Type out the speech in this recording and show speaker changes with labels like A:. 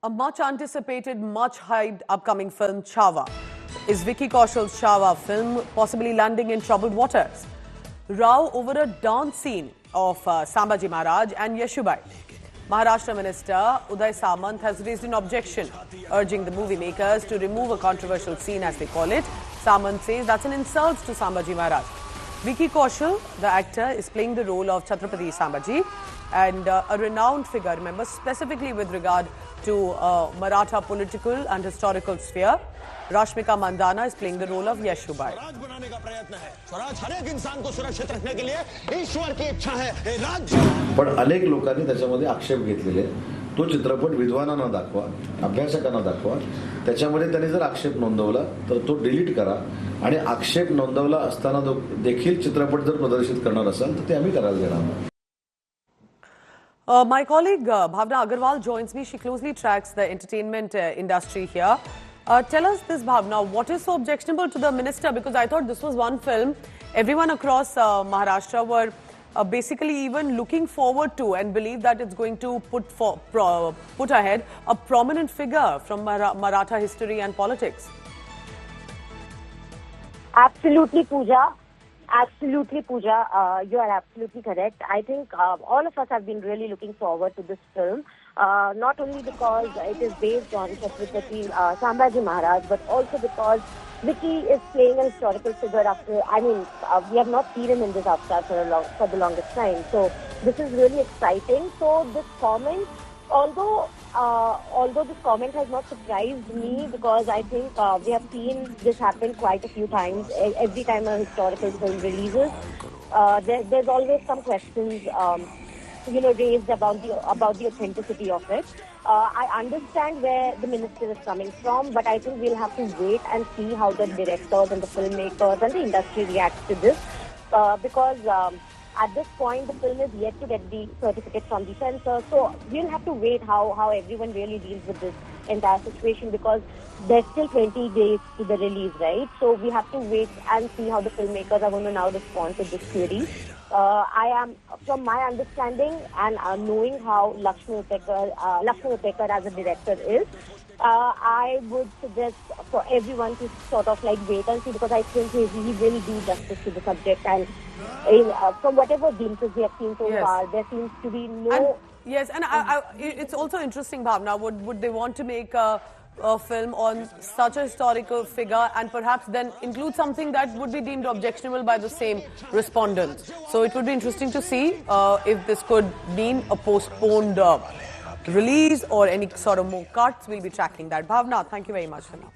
A: A much anticipated, much hyped upcoming film, Chhaava. Is Vicky Kaushal's Chhaava film possibly landing in troubled waters? Row over a dance scene of Sambhaji Maharaj and Yeshubai. Maharashtra Minister Uday Samant has raised an objection, urging the movie makers to remove a controversial scene, as they call it. Samant says that's an insult to Sambhaji Maharaj. Vicky Kaushal, the actor, is playing the role of Chhatrapati Sambhaji, and a renowned figure, remember, specifically with regard to Maratha political and historical sphere. Rashmika Mandana is playing the role of Yeshubai.
B: पण अनेक लोकांनी त्याच्यामध्ये आक्षेप घेतलेले तो चित्रपट विद्वानांना दाखवा, अभ्यासकांना दाखवा. त्याच्यामध्ये त्यांनी जर आक्षेप नोंदवला तर तो डिलीट करा आणि आक्षेप नोंदवला असताना देखील चित्रपट जर प्रदर्शित करणार असाल तर ते आम्ही करायला देणार.
A: My colleague Bhavna Agarwal joins me. She closely tracks the entertainment industry here. Tell us this, Bhavna, what is so objectionable to the minister? Because I thought this was one film everyone across Maharashtra were basically even looking forward to and believe that it's going to put ahead a prominent figure from Maratha history and politics.
C: Absolutely, Pooja. Absolutely, Pooja. You are absolutely correct. I think all of us have been really looking forward to this film. Not only because it is based on Chhatrapati Sambhaji Maharaj, but also because Vicky is playing an historical figure after, we have not seen him in this avatar for the longest time. So this is really exciting. So this comment, although this comment has not surprised me, because I think we have seen this happen quite a few times. Every time a historical film releases, there's always some questions raised about the authenticity of it. I understand where the minister is coming from, but I think we'll have to wait and see how the directors and the filmmakers and the industry reacts to this, because at this point the film is yet to get the certificate from the censor. So we'll have to wait how everyone really deals with this entire situation, because there's still 20 days to the release, right? So we have to wait and see how the filmmakers are going to now respond to this query. From my understanding and knowing how Lakshmi Upekar as a director is, I would suggest for everyone to sort of wait and see, because I think he will do justice to the subject. And from whatever glimpses we have seen so far, there seems to be no...
A: Yes, and it's also interesting, Bhavna, would they want to make a film on such a historical figure and perhaps then include something that would be deemed objectionable by the same respondents? So it would be interesting to see if this could mean a postponed release or any sort of more cuts. We'll be tracking that. Bhavna, thank you very much for now.